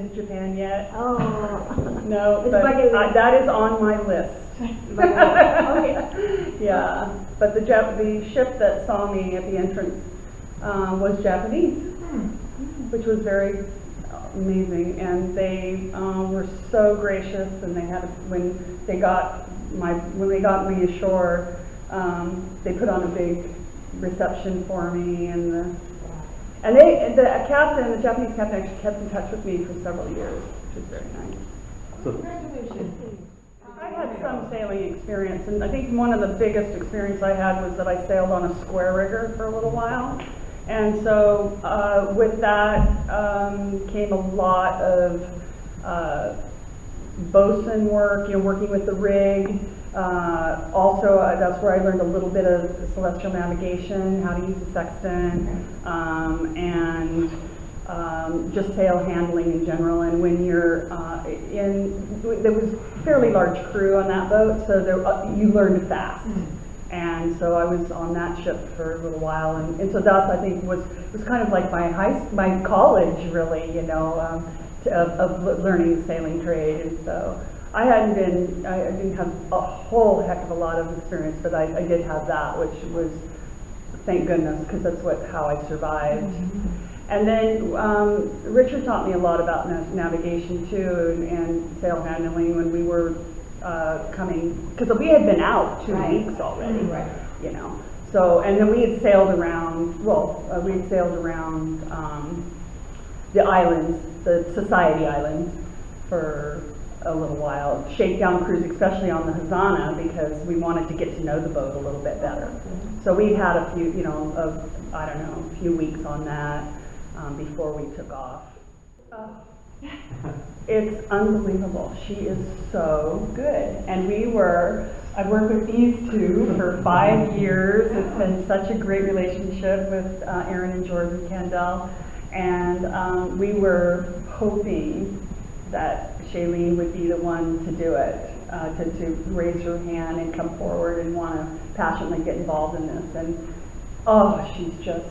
been to Japan yet. Oh. No, It's but bucket list. that is on my list. Okay. Yeah, but the ship that saw me at the entrance was Japanese, which was very amazing, and they were so gracious, and when they got me ashore, they put on a big reception for me, and the Japanese captain actually kept in touch with me for several years, which was very nice. Congratulations. I had some sailing experience, and I think one of the biggest experience I had was that I sailed on a square rigger for a little while. And so with that came a lot of bosun work, working with the rig. Also, that's where I learned a little bit of celestial navigation, how to use the sextant, and just sail handling in general. And when you're there was a fairly large crew on that boat, so you learned fast. And so I was on that ship for a little while, and so that I think was kind of like my college, really, of learning the sailing trade. And so I didn't have a whole heck of a lot of experience, but I did have that, which was, thank goodness, because that's how I survived. And then Richard taught me a lot about navigation too, and sail handling when we were coming, because we had been out 2 weeks already, So, and then we had sailed around. The islands, the Society Islands, for a little while. Shakedown cruise, especially on the Hazana, because we wanted to get to know the boat a little bit better. So we had a few, a few weeks on that before we took off. It's unbelievable. She is so good. And I've worked with these two for 5 years. It's been such a great relationship with Aaron and Jordan Kandell. And we were hoping that Shailene would be the one to do it, to raise her hand and come forward and want to passionately get involved in this. And she's just,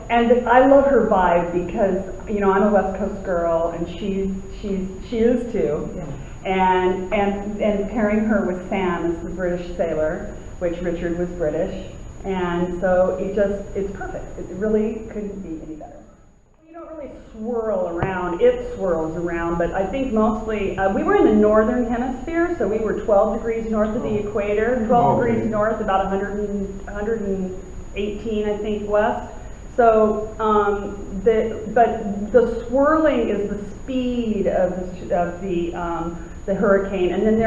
and I love her vibe because, I'm a West Coast girl, and she is too. Yeah. And pairing her with Sam as the British sailor, which Richard was British, and so it's perfect. It really couldn't be any better. You don't really swirl around, it swirls around, but I think mostly, we were in the northern hemisphere, so we were 12 degrees north of the equator, 12 degrees north, about 118, I think, west. So, but the swirling is the speed of the hurricane, and then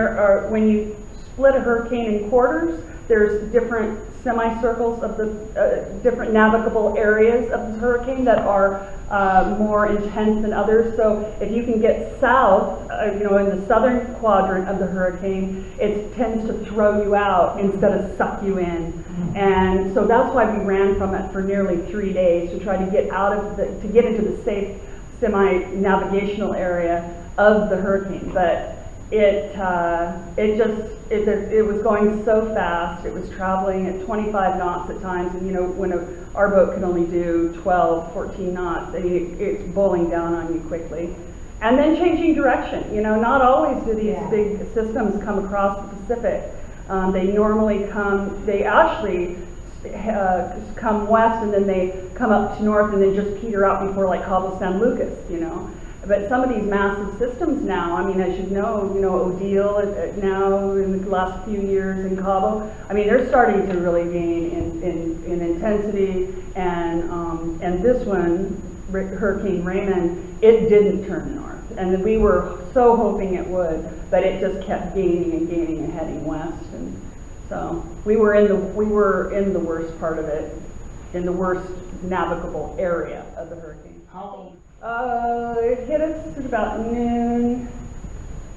when you split a hurricane in quarters, there's different semicircles of the different navigable areas of the hurricane that are more intense than others. So if you can get south, in the southern quadrant of the hurricane, it tends to throw you out instead of suck you in. And so that's why we ran from it for nearly 3 days, to try to get to get into the safe semi-navigational area of the hurricane. But it was going so fast. It was traveling at 25 knots at times, and when our boat could only do 12, 14 knots, it's bowling down on you quickly. And then changing direction. Not always do these big systems come across the Pacific. They actually come west, and then they come up to north, and then just peter out before, like Cabo San Lucas, But some of these massive systems now, as you know, Odile now in the last few years in Cabo, they're starting to really gain in intensity, and this one, Hurricane Raymond, it didn't turn north, and we were so hoping it would, but it just kept gaining and heading west, and so we were in the worst part of it, in the worst navigable area of the hurricane. It hit us at about noon.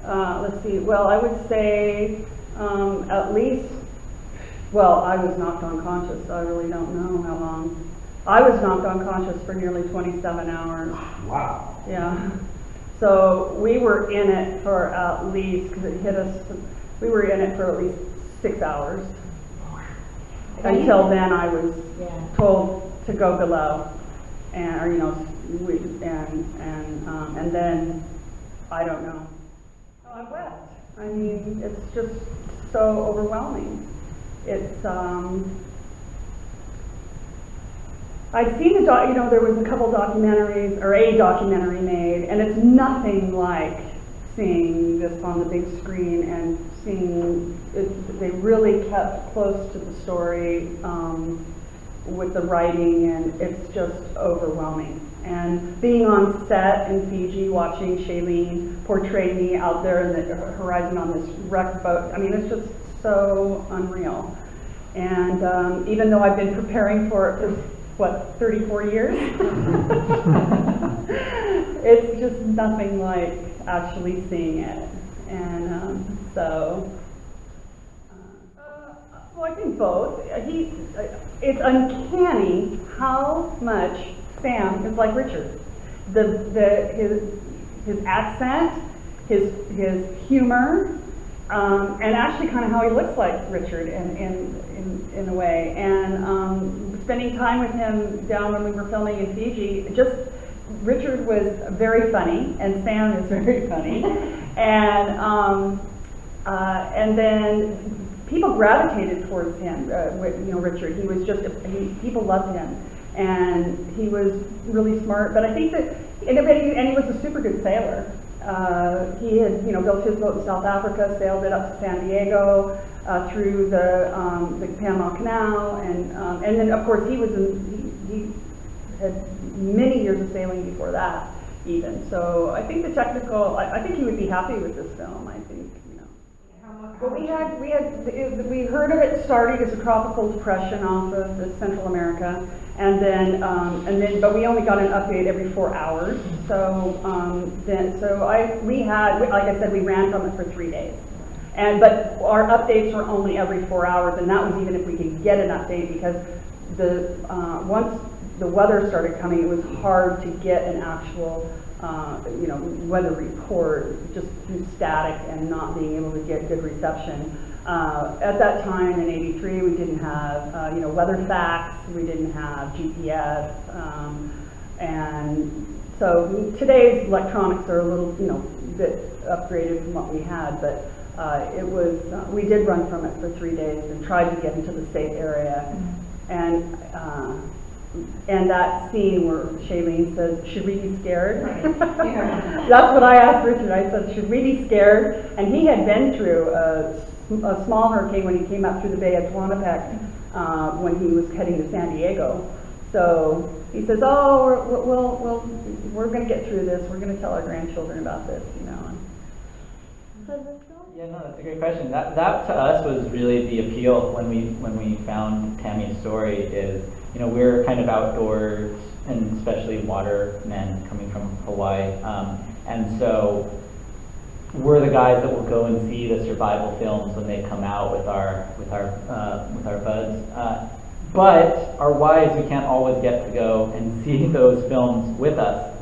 Let's see. Well, I would say at least. Well, I was knocked unconscious. So I really don't know how long. I was knocked unconscious for nearly 27 hours. Wow. Yeah. So we were in it for at least, because it hit us. We were in it for at least 6 hours. Until then, I was told to go below, and then I don't know. Oh, I wept. I mean, it's just so overwhelming. It's, I'd seen there was a couple documentaries, or a documentary made, and it's nothing like seeing this on the big screen and seeing it. They really kept close to the story with the writing, and it's just overwhelming. And being on set in Fiji, watching Shailene portray me out there in the horizon on this wrecked boat, I mean, it's just so unreal. And even though I've been preparing for it for, 34 years? It's just nothing like actually seeing it. And well, I think both. It's uncanny how much Sam is like Richard. His accent, his humor, and actually kind of how he looks like Richard in a way. And spending time with him down when we were filming in Fiji, Richard was very funny, and Sam is very funny. And then people gravitated towards him, Richard. He was people loved him. And he was really smart, but I think that, and he was a super good sailor. He had, built his boat in South Africa, sailed it up to San Diego, through the Panama Canal, and then of course he had many years of sailing before that, even. So I think I think he would be happy with this film. I think, But we heard of it starting as a tropical depression off of Central America, and then but we only got an update every 4 hours. So we had, like I said, we ran from it for 3 days, but our updates were only every 4 hours, and that was even if we could get an update, because once the weather started coming, it was hard to get an actual weather report just through static and not being able to get good reception. At that time in '83, we didn't have weather facts, we didn't have GPS, and so today's electronics are a little bit upgraded from what we had, but we did run from it for 3 days and tried to get into the safe area. And that scene where Shailene says, "Should we be scared?" Right. Yeah. That's what I asked Richard. I said, "Should we be scared?" And he had been through a small hurricane when he came up through the Bay of Tehuantepec when he was heading to San Diego. So he says, "Oh, we're going to get through this. We're going to tell our grandchildren about this, Yeah, no, that's a great question. That to us was really the appeal when we found Tami's story. Is we're kind of outdoors, and especially watermen coming from Hawaii, and so we're the guys that will go and see the survival films when they come out with our buds. But our wives, we can't always get to go and see those films with us.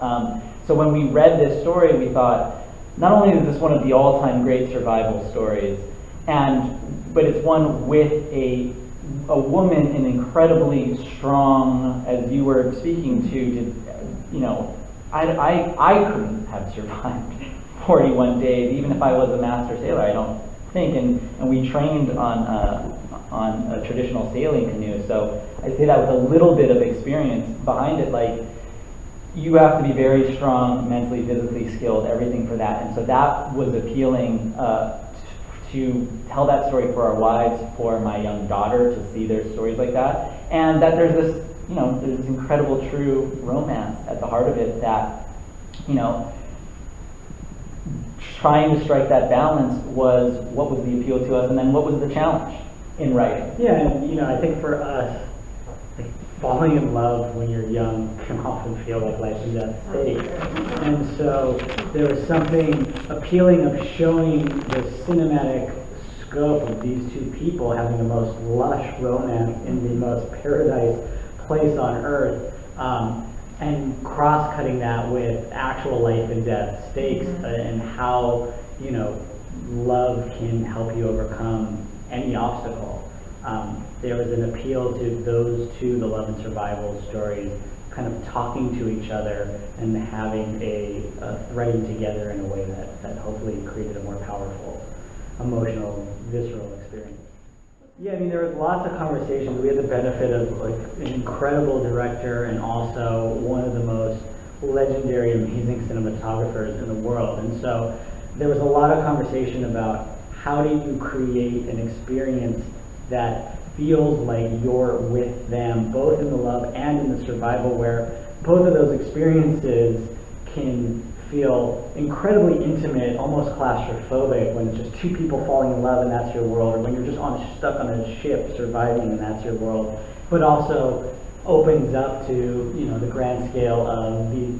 So when we read this story, we thought, not only is this one of the all-time great survival stories, but it's one with a woman, an incredibly strong, as you were speaking to, I couldn't have survived 41 days, even if I was a master sailor, I don't think, and we trained on a traditional sailing canoe, so I say that with a little bit of experience behind it, like, you have to be very strong, mentally, physically skilled, everything for that. And so that was appealing to tell that story for our wives, for my young daughter to see their stories like that. And that there's this, there's this incredible true romance at the heart of it that, trying to strike that balance was what was the appeal to us, and then what was the challenge in writing. Yeah, and I think for us, falling in love when you're young can often feel like life and death stake. And so there was something appealing of showing the cinematic scope of these two people having the most lush romance in the most paradise place on earth, and cross-cutting that with actual life and death stakes, and how love can help you overcome any obstacle. There was an appeal to those two, the love and survival stories, kind of talking to each other and having a threading together in a way that hopefully created a more powerful, emotional, visceral experience. Yeah, I mean, there was lots of conversations. We had the benefit of like an incredible director and also one of the most legendary, amazing cinematographers in the world. And so there was a lot of conversation about how do you create an experience that feels like you're with them, both in the love and in the survival, where both of those experiences can feel incredibly intimate, almost claustrophobic, when it's just two people falling in love and that's your world, or when you're just stuck on a ship surviving and that's your world, but also opens up to, you know, the grand scale of the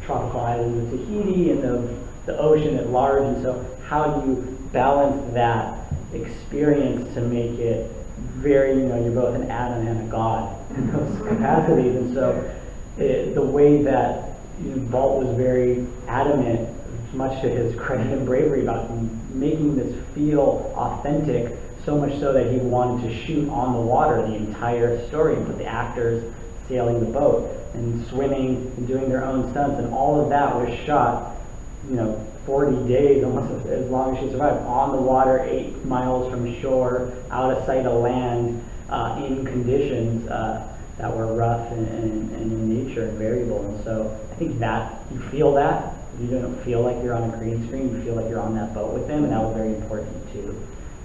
tropical islands of Tahiti and of the ocean at large. And so how do you balance that experience to make it very, you know, you're both an Adam and a God in those capacities. And so the way that Walt was very adamant, much to his credit and bravery, about making this feel authentic, so much so that he wanted to shoot on the water the entire story and put the actors sailing the boat and swimming and doing their own stunts, and all of that was shot, 40 days, almost as long as she survived, on the water, 8 miles from shore, out of sight of land, in conditions that were rough and in nature and variable. And so I think that you feel that. You don't feel like you're on a green screen, you feel like you're on that boat with them, and that was very important to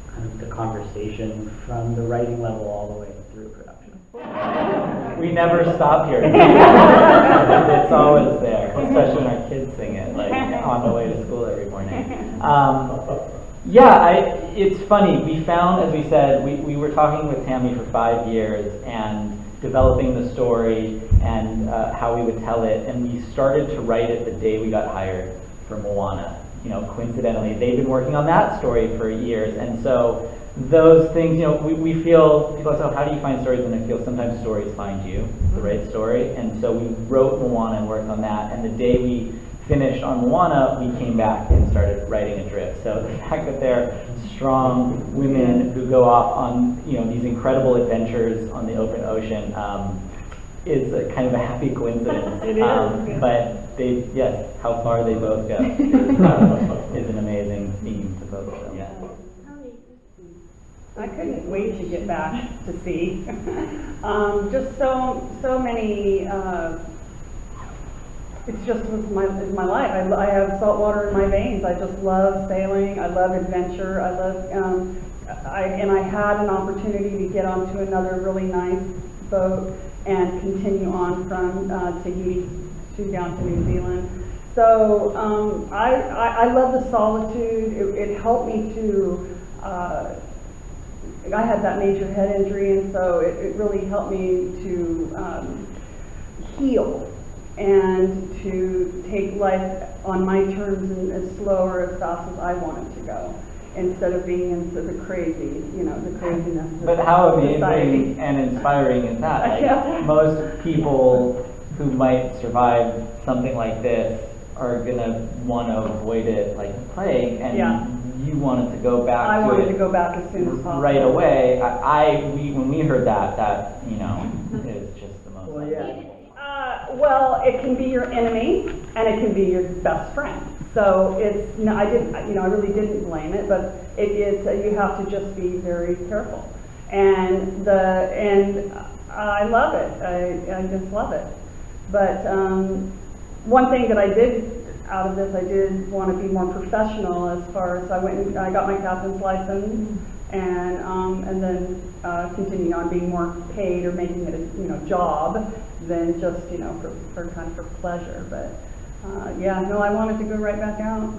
kind of the conversation from the writing level all the way through production. We never stop here. It's always there, especially when our kids sing it, like on the way to school every morning. It's funny. We found, as we said, we were talking with Tami for 5 years and developing the story and how we would tell it, and we started to write it the day we got hired for Moana. Coincidentally, they've been working on that story for years, and so those things, we feel, people say, how do you find stories? And I feel sometimes stories find you, the right story. And so we wrote Moana and worked on that. And the day we finished on Moana, we came back and started writing Adrift. So the fact that they're strong women who go off on, these incredible adventures on the open ocean is a kind of a happy coincidence. It is. But how far they both go is an amazing theme to both of them. Yeah. I couldn't wait to get back to sea. Just so many. It's just is my life. I have salt water in my veins. I just love sailing. I love adventure. I love. I had an opportunity to get onto another really nice boat and continue on from Tahiti down to New Zealand. So I love the solitude. It helped me to. I had that major head injury, and so it really helped me to heal and to take life on my terms and as slow or as fast as I wanted to go, instead of being into the crazy, the craziness of But how amazing society. and inspiring is that? Like, Yeah. most people who might survive something like this are gonna want to avoid it like the plague, and Yeah. you wanted to go back I to wanted it to go back as soon as possible. right away. When we heard that is just the most. Well, yeah. Well, it can be your enemy and it can be your best friend. So I really didn't blame it, but you have to just be very careful. And I love it. I just love it. But one thing that I did out of this, I did want to be more professional as far as I got my captain's license, and then continuing on being more paid or making it a job than just for pleasure. But I wanted to go right back out,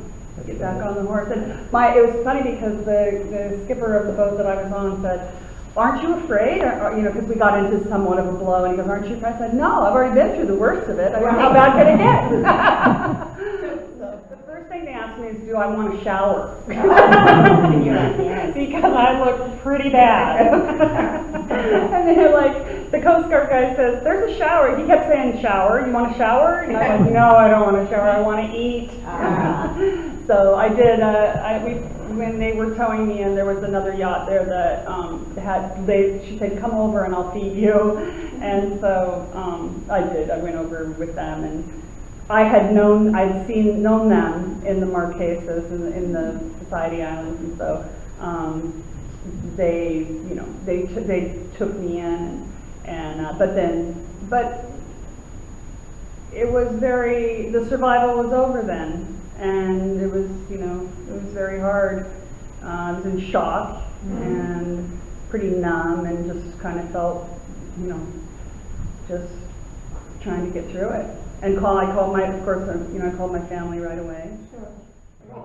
get back on the horse. And it was funny because the skipper of the boat that I was on said, "Aren't you afraid?" Because we got into somewhat of a blow, and he goes, "Aren't you afraid?" I said, "No, I've already been through the worst of it. I mean, how bad could it get?" So the first thing they asked me is, "Do I want to shower?" Because I looked pretty bad. And then the Coast Guard guy says, "There's a shower." He kept saying, "Shower? You want to shower?" And I'm like, "No, I don't want to shower. I want to eat." So I did, when they were towing me in, there was another yacht there that, she said, come over and I'll feed you. And so, I did, I went over with them, and I'd known them in the Marquesas, in the Society Islands, and so, they took me in, and, but it was the survival was over then. And it was, it was very hard. I was in shock and pretty numb, and just kind of felt, just trying to get through it. And I called my family right away.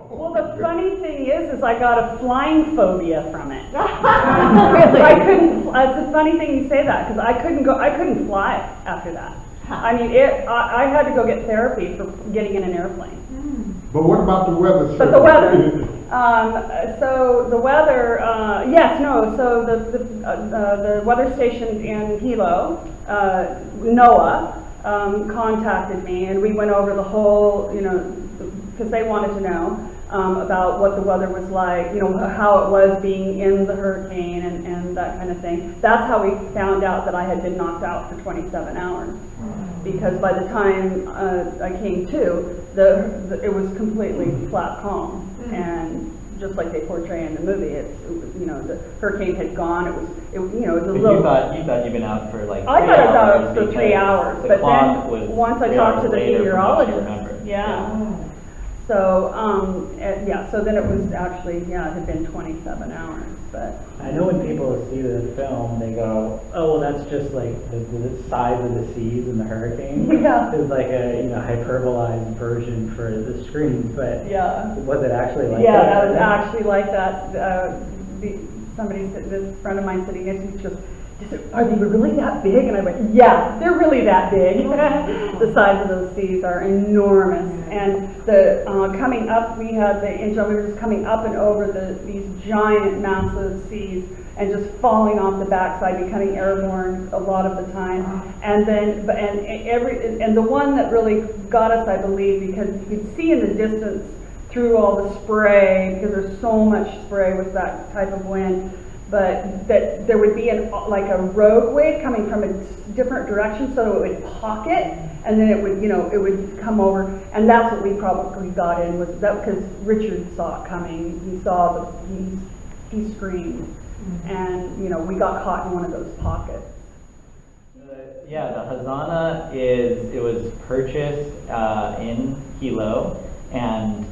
Well, the funny thing is I got a flying phobia from it. Really? I couldn't. It's a funny thing you say that, because I couldn't fly after that. I mean, I had to go get therapy for getting in an airplane. But what about the weather, sir? But the weather, so the weather, so the weather station in Hilo, NOAA, contacted me, and we went over the whole, because they wanted to know about what the weather was like, how it was being in the hurricane and that kind of thing. That's how we found out that I had been knocked out for 27 hours. Because by the time I came to, it was completely flat calm, and just like they portray in the movie, the hurricane had gone. It was a But little. you thought you'd been out for like 3 I thought I was hours out for 3 because hours, the but clock then was once I 3 talked to hours the later from what you meteorologist, remembered. so then it was actually, it had been 27 hours, but. I know when people see the film, they go, oh, well, that's just like the size of the seas in the hurricane. Yeah. It's like a, hyperbolized version for the screen, but Yeah. was it actually like Yeah, that? that was actually like that. This friend of mine sitting next to me just said, are they really that big? And I went, yeah, they're really that big. The size of those seas are enormous. And the coming up, we were just coming up and over these giant, massive seas, and just falling off the backside, becoming airborne a lot of the time. And then, and the one that really got us, I believe, because you could see in the distance through all the spray, because there's so much spray with that type of wind, but that there would be like a rogue wave coming from a different direction, so it would pocket, and then it would come over, and that's what we probably got in, was that because Richard saw it coming. He saw he screamed, and we got caught in one of those pockets. The Hazana was purchased in Hilo and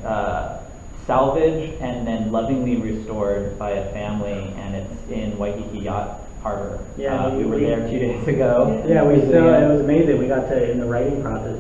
salvaged and then lovingly restored by a family, and it's in Waikiki Yacht Harbor. Yeah, we were there 2 days ago. Yeah, it was amazing. We got to, in the writing process,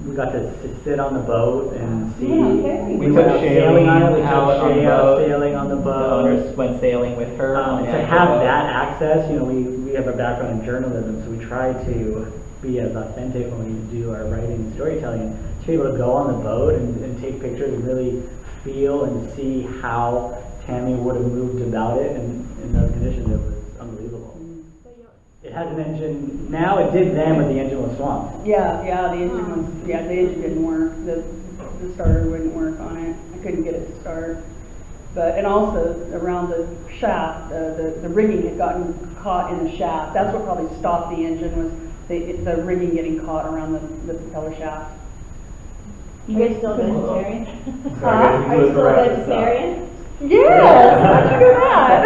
we got to sit on the boat and see. We went took out sailing on it. We out took on the Shay boat. sailing on the The boat. owners went sailing with her. on the To actual have boat. that access, we have a background in journalism, so we try to be as authentic when we do our writing and storytelling. To be able to go on the boat and take pictures and really feel and see how Tami would have moved about it, and in those conditions, it was unbelievable. It has an engine now. It did then, but the engine was swamped. The engine didn't work. The starter wouldn't work on it. I couldn't get it to start. And also around the shaft, the rigging had gotten caught in the shaft. That's what probably stopped the engine, was the rigging getting caught around the propeller shaft. You guys still vegetarian? Sorry, Are you still vegetarian? Yes, how'd you do that?